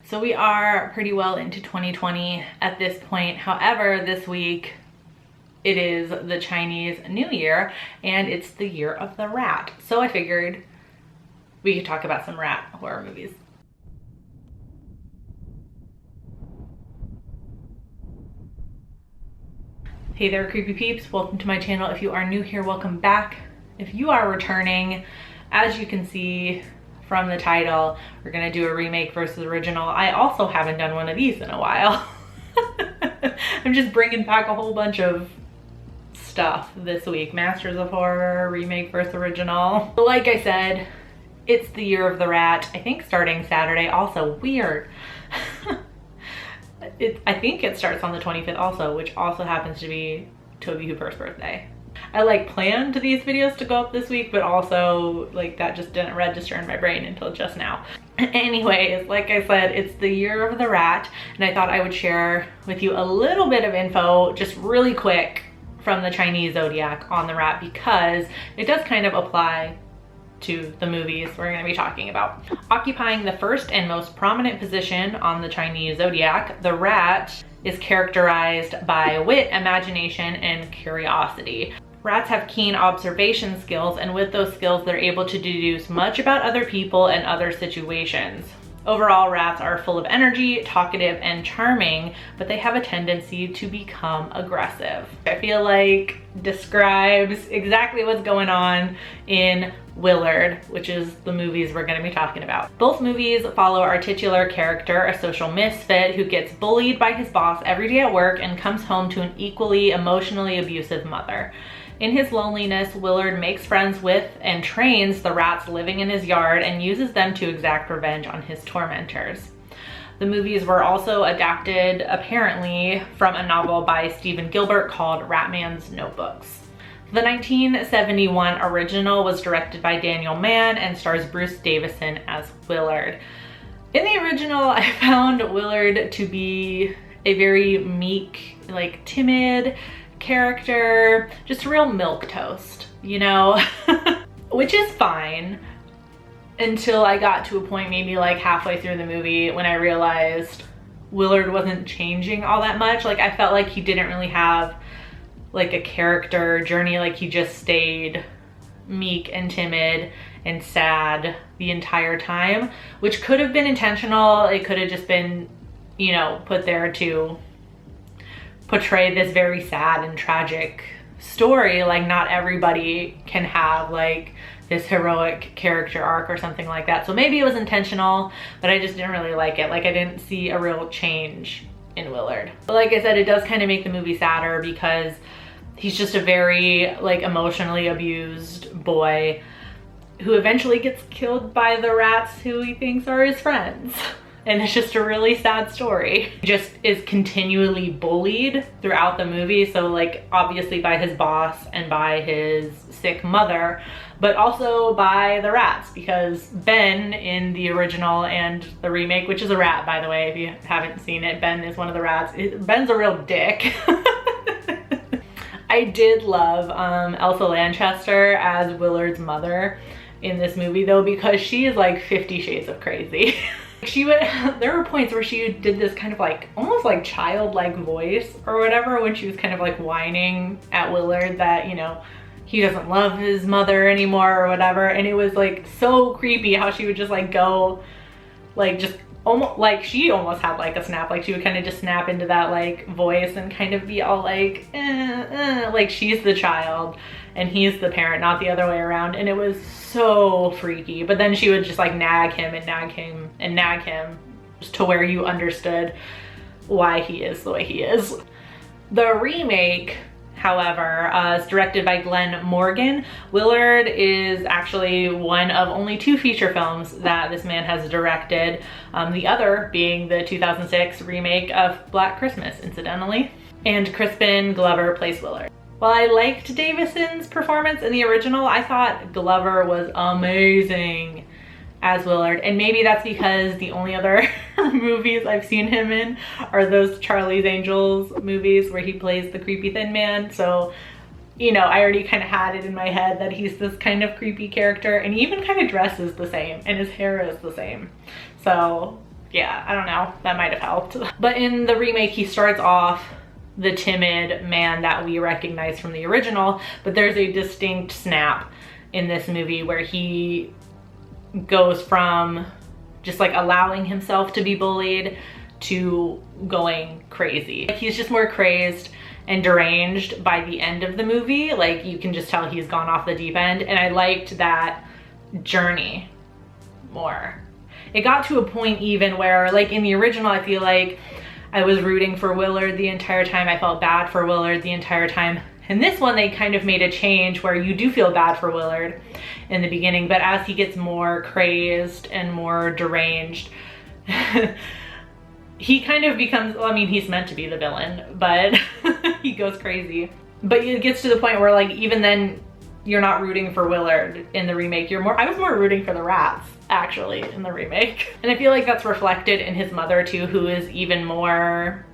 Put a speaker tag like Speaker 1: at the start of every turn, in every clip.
Speaker 1: So we are pretty well into 2020 at this point. However, this week it is the Chinese New Year and it's the year of the rat. So I figured we could talk about some rat horror movies. Hey there, creepy peeps. Welcome to my channel. If you are new here, welcome back. If you are returning, as you can see from the title, we're gonna do a remake versus original. I also haven't done one of these in a while. I'm just bringing back a whole bunch of stuff this week. Masters of Horror, remake versus original. But like I said, it's the year of the rat. I think starting Saturday. Also weird. I think it starts on the 25th also, which also happens to be Toby Hooper's birthday. I like planned these videos to go up this week, but also like that just didn't register in my brain until just now. Anyways, like I said, it's the year of the rat, and I thought I would share with you a little bit of info, just really quick, from the Chinese zodiac on the rat, because it does kind of apply to the movies we're going to be talking about. Occupying the first and most prominent position on the Chinese zodiac, the rat is characterized by wit, imagination, and curiosity. Rats have keen observation skills, and with those skills they're able to deduce much about other people and other situations. Overall, rats are full of energy, talkative, and charming, but they have a tendency to become aggressive. I feel like describes exactly what's going on in Willard, which is the movies we're going to be talking about. Both movies follow our titular character, a social misfit who gets bullied by his boss every day at work and comes home to an equally emotionally abusive mother. In his loneliness, Willard makes friends with and trains the rats living in his yard and uses them to exact revenge on his tormentors. The movies were also adapted, apparently, from a novel by Stephen Gilbert called Ratman's Notebooks. The 1971 original was directed by Daniel Mann and stars Bruce Davison as Willard. In the original, I found Willard to be a very meek, like timid character, just a real milquetoast, you know? Which is fine until I got to a point maybe like halfway through the movie when I realized Willard wasn't changing all that much. Like I felt like he didn't really have like a character journey, like he just stayed meek and timid and sad the entire time, which could have been intentional. It could have just been, you know, put there to portray this very sad and tragic story. Like not everybody can have like this heroic character arc or something like that. So maybe it was intentional, but I just didn't really like it. Like I didn't see a real change in Willard. But like I said, it does kind of make the movie sadder because he's just a very like emotionally abused boy who eventually gets killed by the rats who he thinks are his friends. And it's just a really sad story. He just is continually bullied throughout the movie. So like obviously by his boss and by his sick mother, but also by the rats, because Ben in the original and the remake, which is a rat by the way, if you haven't seen it, Ben is one of the rats. Ben's a real dick. I did love Elsa Lanchester as Willard's mother in this movie though, because she is like 50 Shades of Crazy. There were points where she did this kind of like, almost like childlike voice or whatever when she was kind of like whining at Willard that, you know, he doesn't love his mother anymore or whatever. And it was like so creepy how she would just like go, like just almost like she almost had like a snap. Like she would kind of just snap into that like voice and kind of be all like, like she's the child and he's the parent, not the other way around. And it was so freaky. But then she would just like nag him and nag him and nag him just to where you understood why he is the way he is. The remake, however, is directed by Glenn Morgan. Willard is actually one of only 2 feature films that this man has directed, the other being the 2006 remake of Black Christmas, incidentally. And Crispin Glover plays Willard. While I liked Davison's performance in the original, I thought Glover was amazing as Willard. And maybe that's because the only other movies I've seen him in are those Charlie's Angels movies where he plays the creepy thin man. So, you know, I already kind of had it in my head that he's this kind of creepy character, and he even kind of dresses the same and his hair is the same. So yeah, I don't know, that might have helped. But in the remake, he starts off the timid man that we recognize from the original, but there's a distinct snap in this movie where he goes from just like allowing himself to be bullied to going crazy. Like, he's just more crazed and deranged by the end of the movie. Like, you can just tell he's gone off the deep end, and I liked that journey more. It got to a point even where, like, in the original, I feel like I was rooting for Willard the entire time. I felt bad for Willard the entire time. In this one, they kind of made a change where you do feel bad for Willard in the beginning, but as he gets more crazed and more deranged, he kind of becomes, well, I mean, he's meant to be the villain, but he goes crazy. But it gets to the point where, like, even then, you're not rooting for Willard in the remake. I was more rooting for the rats, actually, in the remake. And I feel like that's reflected in his mother, too, who is even more,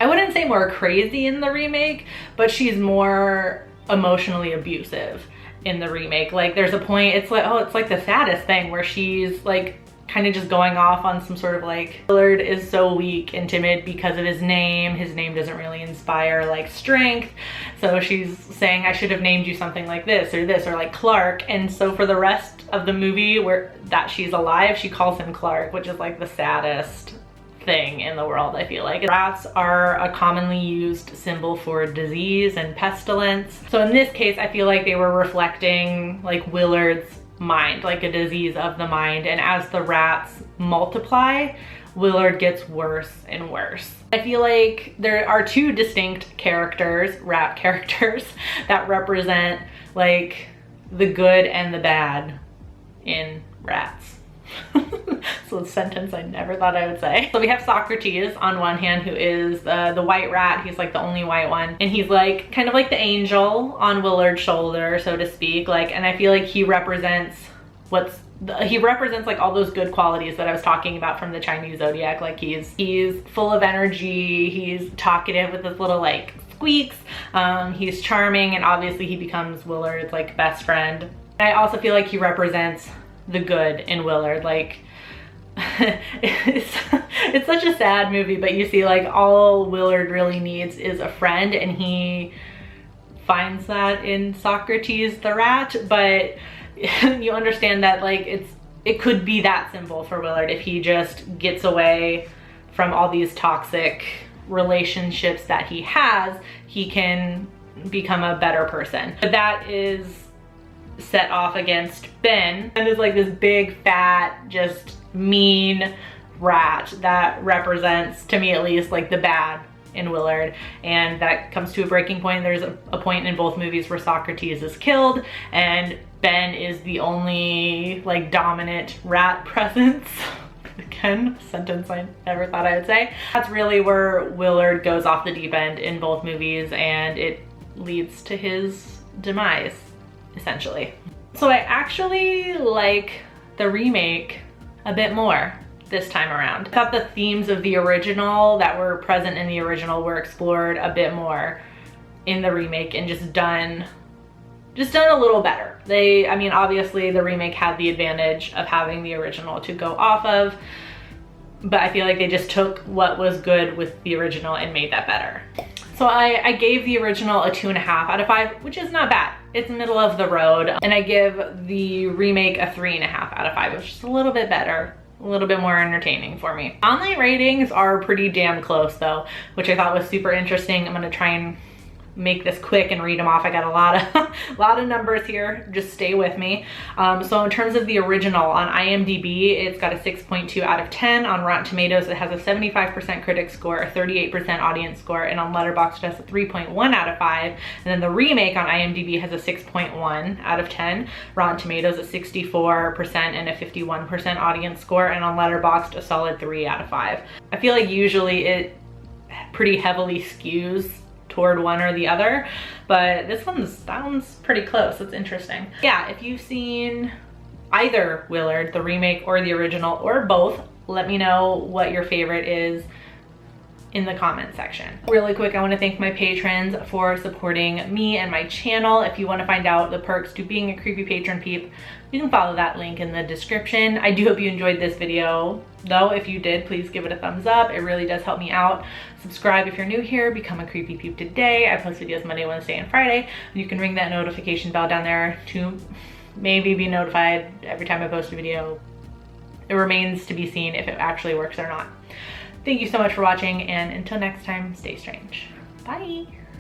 Speaker 1: I wouldn't say more crazy in the remake, but she's more emotionally abusive in the remake. Like, there's a point, it's like, oh, it's like the saddest thing where she's like kind of just going off on some sort of like, Willard is so weak and timid because of his name. His name doesn't really inspire like strength. So she's saying, I should have named you something like this or like Clark. And so for the rest of the movie that she's alive, she calls him Clark, which is like the saddest thing in the world, I feel like. Rats are a commonly used symbol for disease and pestilence. So in this case, I feel like they were reflecting like Willard's mind, like a disease of the mind. And as the rats multiply, Willard gets worse and worse. I feel like there are two distinct characters, rat characters, that represent like the good and the bad in rats. So a sentence I never thought I would say. So we have Socrates on one hand, who is the white rat. He's like the only white one, and he's like kind of like the angel on Willard's shoulder, so to speak. Like, and I feel like he represents like all those good qualities that I was talking about from the Chinese zodiac. Like, he's full of energy, he's talkative with his little like squeaks, he's charming, and obviously he becomes Willard's like best friend. I also feel like he represents the good in Willard. Like, it's such a sad movie, but you see like all Willard really needs is a friend, and he finds that in Socrates the rat. But you understand that like it could be that simple for Willard. If he just gets away from all these toxic relationships that he has, he can become a better person. But that is set off against Ben, and is like this big fat just mean rat that represents, to me at least, like the bad in Willard. And that comes to a breaking point. There's a point in both movies where Socrates is killed and Ben is the only like dominant rat presence. Again, sentence I never thought I would say. That's really where Willard goes off the deep end in both movies, and it leads to his demise, essentially. So I actually like the remake a bit more this time around. I thought the themes of the original that were present in the original were explored a bit more in the remake and just done a little better. I mean, obviously the remake had the advantage of having the original to go off of, but I feel like they just took what was good with the original and made that better. So I gave the original a 2.5 out of 5, which is not bad. It's middle of the road. And I give the remake a 3.5 out of 5, which is a little bit better, a little bit more entertaining for me. Online ratings are pretty damn close though, which I thought was super interesting. I'm gonna try and make this quick and read them off. I got a lot of numbers here, just stay with me. So in terms of the original, on IMDb it's got a 6.2 out of 10. On Rotten Tomatoes it has a 75% critic score, a 38% audience score, and on Letterboxd it has a 3.1 out of 5. And then the remake on IMDb has a 6.1 out of 10. Rotten Tomatoes a 64% and a 51% audience score, and on Letterboxd a solid 3 out of 5. I feel like usually it pretty heavily skews toward one or the other, but this that one's pretty close. It's interesting. Yeah, if you've seen either Willard, the remake or the original, or both, let me know what your favorite is in the comment section. Really quick, I want to thank my patrons for supporting me and my channel. If you want to find out the perks to being a creepy patron peep, you can follow that link in the description. I do hope you enjoyed this video though. If you did, please give it a thumbs up. It really does help me out. Subscribe if you're new here, become a creepy peep today. I post videos Monday, Wednesday, and Friday. You can ring that notification bell down there to maybe be notified every time I post a video. It remains to be seen if it actually works or not. Thank you so much for watching, and until next time, stay strange. Bye.